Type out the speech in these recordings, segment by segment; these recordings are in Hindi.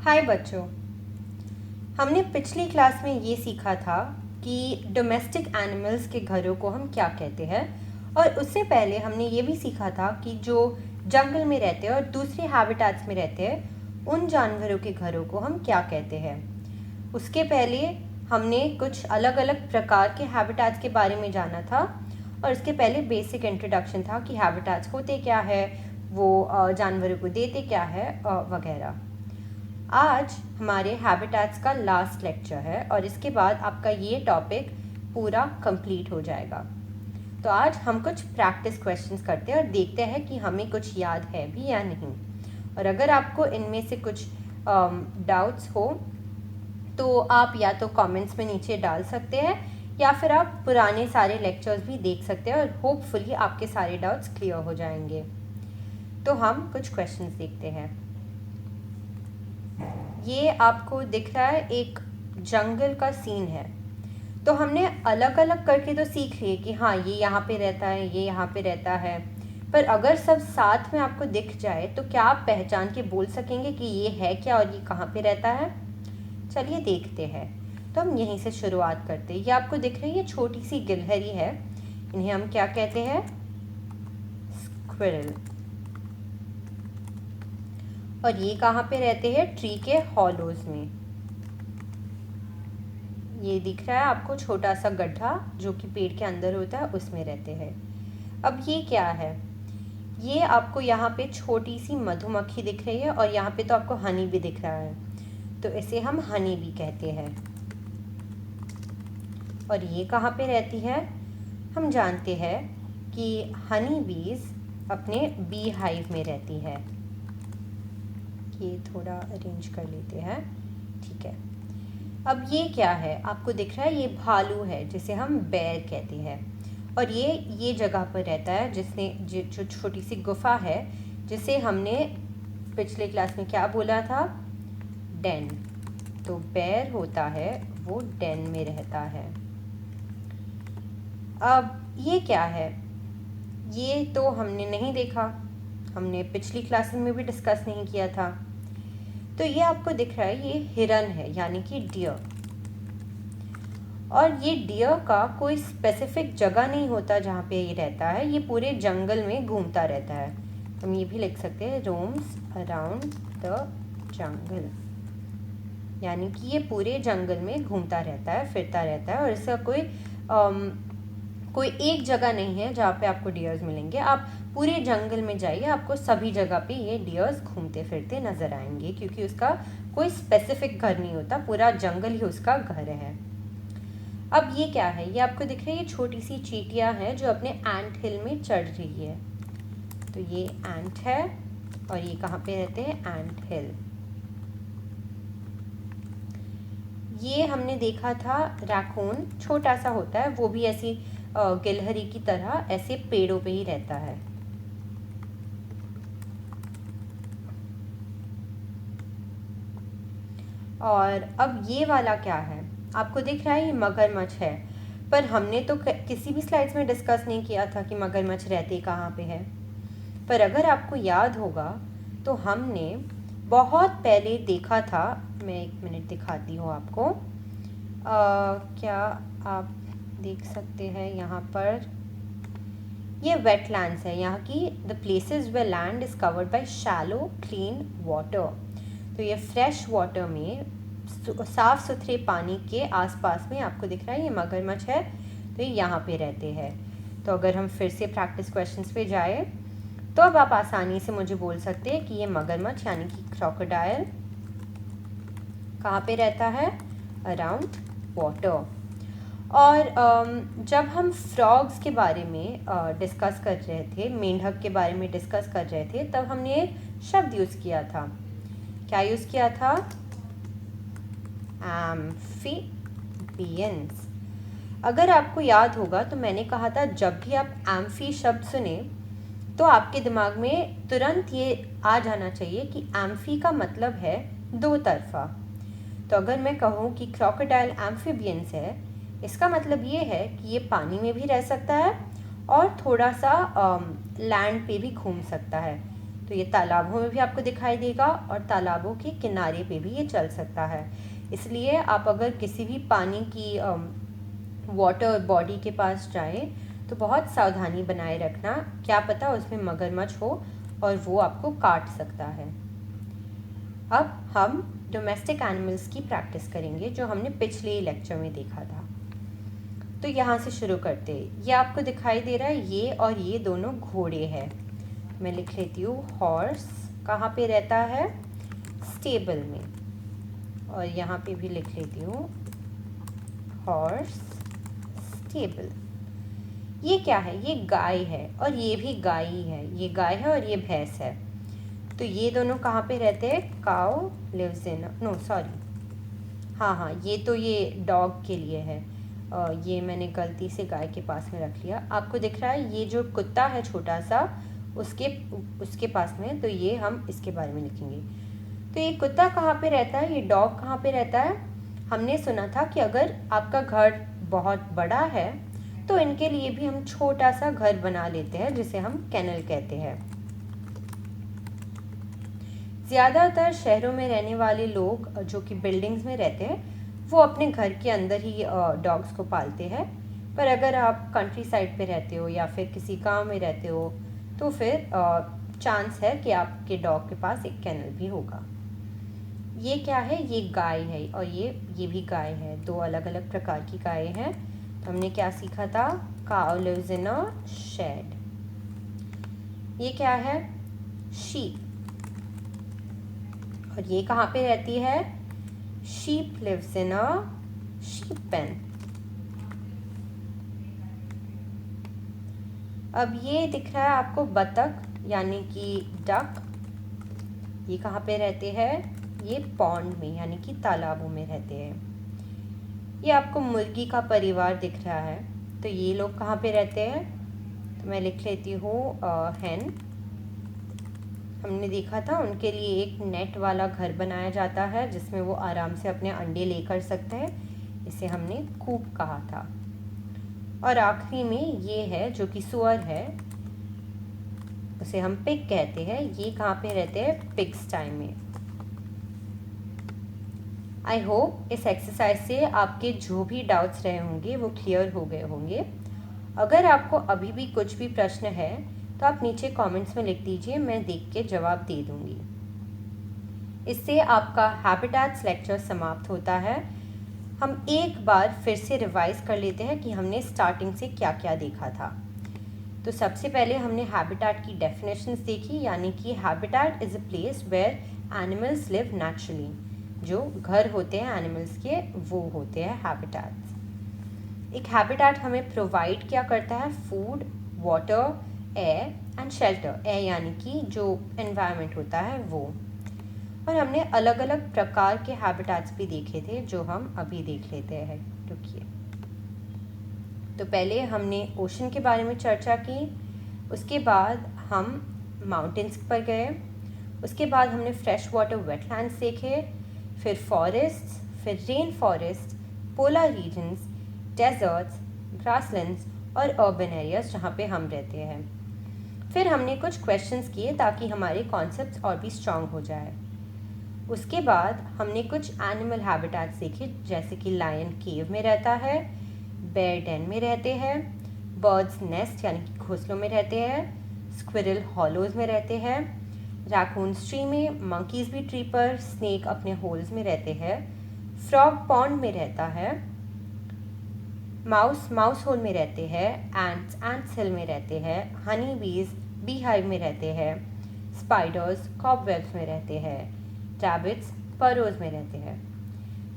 हाय बच्चों, हमने पिछली क्लास में ये सीखा था कि डोमेस्टिक एनिमल्स के घरों को हम क्या कहते हैं। और उससे पहले हमने ये भी सीखा था कि जो जंगल में रहते हैं और दूसरे हैबिटेट्स में रहते हैं उन जानवरों के घरों को हम क्या कहते हैं। उसके पहले हमने कुछ अलग अलग प्रकार के हैबिटेट्स के बारे में जाना था और इसके पहले बेसिक इंट्रोडक्शन था कि हैबिटेट्स होते क्या है, वो जानवरों को देते क्या है वगैरह। आज हमारे हैबिटेट्स का लास्ट लेक्चर है और इसके बाद आपका ये टॉपिक पूरा कंप्लीट हो जाएगा। तो आज हम कुछ प्रैक्टिस क्वेश्चंस करते हैं और देखते हैं कि हमें कुछ याद है भी या नहीं। और अगर आपको इनमें से कुछ डाउट्स हो तो आप या तो कमेंट्स में नीचे डाल सकते हैं या फिर आप पुराने सारे लेक्चर्स भी देख सकते हैं और होपफुली आपके सारे डाउट्स क्लियर हो जाएंगे। तो हम कुछ क्वेश्चंस देखते हैं। ये आपको दिख रहा है एक जंगल का सीन है। तो हमने अलग अलग करके तो सीख लिए कि हाँ ये यहाँ पे रहता है, ये यहाँ पे रहता है, पर अगर सब साथ में आपको दिख जाए तो क्या आप पहचान के बोल सकेंगे कि ये है क्या और ये कहाँ पे रहता है? चलिए देखते हैं। तो हम यहीं से शुरुआत करते हैं। ये आपको दिख रही है छोटी सी गिलहरी है, इन्हें हम क्या कहते हैं? स्क्विरल। और ये कहाँ पे रहते हैं? ट्री के हॉलोज में। ये दिख रहा है आपको छोटा सा गड्ढा जो कि पेड़ के अंदर होता है, उसमें रहते हैं। अब ये क्या है? ये आपको यहाँ पे छोटी सी मधुमक्खी दिख रही है और यहाँ पे तो आपको हनी भी दिख रहा है, तो इसे हम हनी बी कहते हैं। और ये कहाँ पे रहती है? हम जानते हैं कि हनी बीज अपने बी हाइव में रहती है। ये थोड़ा अरेंज कर लेते हैं, ठीक है। अब ये क्या है? आपको दिख रहा है ये भालू है जिसे हम बेर कहते हैं। और ये जगह पर रहता है जिसने जो छोटी सी गुफा है जिसे हमने पिछले क्लास में क्या बोला था? डेन। तो बेर होता है वो डेन में रहता है। अब ये क्या है? ये तो हमने नहीं देखा, हमने पिछली क्लास में भी डिस्कस नहीं किया था। तो ये आपको दिख रहा है ये हिरन है, यानी कि डियर। और ये डियर का कोई स्पेसिफिक जगह नहीं होता जहाँ पे ये रहता है, ये पूरे जंगल में घूमता रहता है। हम ये भी लिख सकते हैं रोम्स अराउंड द जंगल, यानी कि ये पूरे जंगल में घूमता रहता है, फिरता रहता है। और इसका कोई एक जगह नहीं है जहाँ पे आपको डियर्स मिलेंगे। आप पूरे जंगल में जाइए, आपको सभी जगह पे ये डियर्स घूमते फिरते नज़र आएंगे, क्योंकि उसका कोई स्पेसिफिक घर नहीं होता, पूरा जंगल ही उसका घर है। अब ये क्या है? ये आपको दिख रहा है ये छोटी सी चींटियाँ हैं जो अपने एंट हिल में चढ़ रही है। तो ये एंट है और ये कहाँ पे रहते हैं? एंट हिल। ये हमने देखा था रैकून, छोटा सा होता है, वो भी ऐसी गिलहरी की तरह ऐसे पेड़ों पे ही रहता है। और अब ये वाला क्या है? आपको दिख रहा है ये मगरमच्छ है, पर हमने तो किसी भी स्लाइड्स में डिस्कस नहीं किया था कि मगरमच्छ रहते कहाँ पे है। पर अगर आपको याद होगा तो हमने बहुत पहले देखा था, मैं एक मिनट दिखाती हूँ आपको। क्या आप देख सकते हैं यहाँ पर? ये वेटलैंड्स है, यहाँ की the places where land is covered by shallow clean water. तो ये फ्रेश वाटर में, साफ सुथरे पानी के आसपास में आपको दिख रहा है ये मगरमच्छ है, तो ये यहाँ पे रहते हैं। तो अगर हम फिर से प्रैक्टिस क्वेश्चंस पे जाए तो अब आप आसानी से मुझे बोल सकते हैं कि ये मगरमच्छ यानी कि क्रोकोडाइल कहाँ पे रहता है? Around water. और जब हम फ्रॉग्स के बारे में डिस्कस कर रहे थे, मेंढक के बारे में डिस्कस कर रहे थे, तब हमने एक शब्द यूज़ किया था। क्या यूज़ किया था? एम्फीबियंस। अगर आपको याद होगा तो मैंने कहा था जब भी आप एम्फी शब्द सुने तो आपके दिमाग में तुरंत ये आ जाना चाहिए कि एम्फी का मतलब है दो तरफा। तो अगर मैं कहूँ कि क्रोकोडाइल एम्फीबियंस है, इसका मतलब ये है कि ये पानी में भी रह सकता है और थोड़ा सा लैंड पे भी घूम सकता है। तो ये तालाबों में भी आपको दिखाई देगा और तालाबों के किनारे पे भी ये चल सकता है। इसलिए आप अगर किसी भी पानी की वाटर बॉडी के पास जाएं तो बहुत सावधानी बनाए रखना, क्या पता उसमें मगरमच्छ हो और वो आपको काट सकता है। अब हम डोमेस्टिक एनिमल्स की प्रैक्टिस करेंगे जो हमने पिछले लेक्चर में देखा था। तो यहाँ से शुरू करते हैं। ये आपको दिखाई दे रहा है, ये और ये दोनों घोड़े हैं। मैं लिख लेती हूँ हॉर्स कहाँ पे रहता है, स्टेबल में, और यहाँ पे भी लिख लेती हूँ हॉर्स स्टेबल। ये क्या है, ये गाय है और ये भी गाय ही है, ये गाय है और ये भैंस है। तो ये दोनों कहाँ पे रहते हैं, cow lives in, no sorry, हाँ, ये तो ये डॉग के लिए है, ये मैंने गलती से गाय के पास में रख लिया। आपको दिख रहा है ये जो कुत्ता है छोटा सा, उसके पास में, तो ये हम इसके बारे में लिखेंगे। तो ये कुत्ता कहाँ पे रहता है, ये डॉग कहाँ पे रहता है। हमने सुना था कि अगर आपका घर बहुत बड़ा है तो इनके लिए भी हम छोटा सा घर बना लेते हैं जिसे हम केनल कहते हैं। ज़्यादातर शहरों में रहने वाले लोग जो कि बिल्डिंग्स में रहते हैं वो अपने घर के अंदर ही डॉग्स को पालते हैं, पर अगर आप कंट्री साइड पे रहते हो या फिर किसी गांव में रहते हो तो फिर चांस है कि आपके डॉग के पास एक केनल भी होगा। ये क्या है, ये गाय है और ये भी गाय है, दो अलग अलग प्रकार की गाय हैं। तो हमने क्या सीखा था, cow lives in a shed. ये क्या है, शीप, और ये कहाँ पे रहती है, sheep lives in a sheep pen. अब ये दिख रहा है आपको बतख यानी कि डक, ये कहाँ पे रहते हैं, ये पॉन्ड में यानी कि तालाबों में रहते हैं। ये आपको मुर्गी का परिवार दिख रहा है, तो ये लोग कहाँ पे रहते हैं, तो मैं लिख लेती हूँ हैन। हमने देखा था उनके लिए एक नेट वाला घर बनाया जाता है जिसमें वो आराम से अपने अंडे लेकर सकते हैं, इसे हमने कूप कहा था। और आखिरी में ये है जो कि सुअर है, उसे हम पिग कहते हैं। ये कहाँ पे रहते हैं, पिग्स टाइम में। आई होप इस एक्सरसाइज से आपके जो भी डाउट्स रहे होंगे वो क्लियर हो गए होंगे। अगर आपको अभी भी कुछ भी प्रश्न है तो आप नीचे कमेंट्स में लिख दीजिए, मैं देख के जवाब दे दूंगी। इससे आपका हैबिटेट्स लेक्चर समाप्त होता है। हम एक बार फिर से रिवाइज कर लेते हैं कि हमने स्टार्टिंग से क्या क्या देखा था। तो सबसे पहले हमने हैबिटेट की डेफिनेशंस देखी, यानी कि habitat is a place where animals live naturally. जो घर होते हैं एनिमल्स के वो होते हैं हैबिटेट्स। एक हैबिटेट हमें प्रोवाइड क्या करता है, food, water, air and shelter. Air यानी कि जो एनवायरनमेंट होता है वो। और हमने अलग अलग प्रकार के हैबिटेट्स भी देखे थे जो हम अभी देख लेते हैं। रुकिए, तो पहले हमने ओशन के बारे में चर्चा की, उसके बाद हम माउंटेन्स पर गए, उसके बाद हमने फ्रेश वाटर वेटलैंड्स देखे, फिर फॉरेस्ट, फिर rain forest, polar regions, deserts, grasslands और अर्बन एरियाज जहाँ पे हम रहते हैं। फिर हमने कुछ क्वेश्चंस किए ताकि हमारे कॉन्सेप्ट्स और भी स्ट्रॉन्ग हो जाए। उसके बाद हमने कुछ एनिमल हैबिटेट्स देखे, जैसे कि लायन केव में रहता है, बेयर डेन में रहते हैं, बर्ड्स नेस्ट यानी कि घोंसलों में रहते हैं, स्क्विरल हॉलोज में रहते हैं, रैकून्स ट्री में, मंकीज भी ट्री पर, स्नेक अपने होल्स में रहते हैं, फ्रॉग पॉन्ड में रहता है, माउस होल में रहते हैं, एंट्स हिल में रहते हैं, हनी बीज बी हाइव में रहते हैं, स्पाइडर्स कॉबवेब्स में रहते हैं, रैबिट्स फरोज में रहते हैं।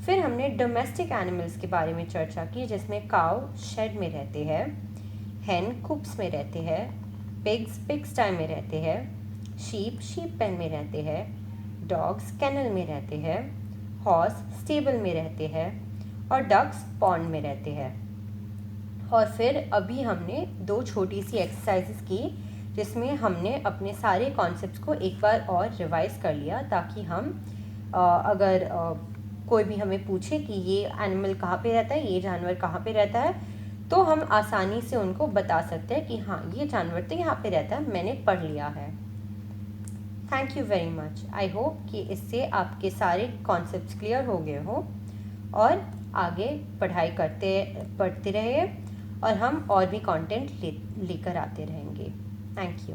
फिर हमने डोमेस्टिक एनिमल्स के बारे में चर्चा की, जिसमें काउ शेड में रहते हैं, हैन कूप्स में रहते हैं, पिग्स टाइम में रहते हैं, शीप पेन में रहते हैं, डॉग्स केनल में रहते हैं, हॉर्स स्टेबल में रहते हैं और डक्स पॉन्ड में रहते हैं। और फिर अभी हमने दो छोटी सी एक्सरसाइजेस की जिसमें हमने अपने सारे कॉन्सेप्ट्स को एक बार और रिवाइज कर लिया, ताकि हम अगर कोई भी हमें पूछे कि ये एनिमल कहाँ पे रहता है, ये जानवर कहाँ पे रहता है, तो हम आसानी से उनको बता सकते हैं कि हाँ ये जानवर तो यहाँ पे रहता है, मैंने पढ़ लिया है। Thank you very much. I hope कि इससे आपके सारे कॉन्सेप्ट्स क्लियर हो गए हो और आगे पढ़ाई पढ़ते रहिए और हम और भी कंटेंट लेकर आते रहेंगे। Thank you.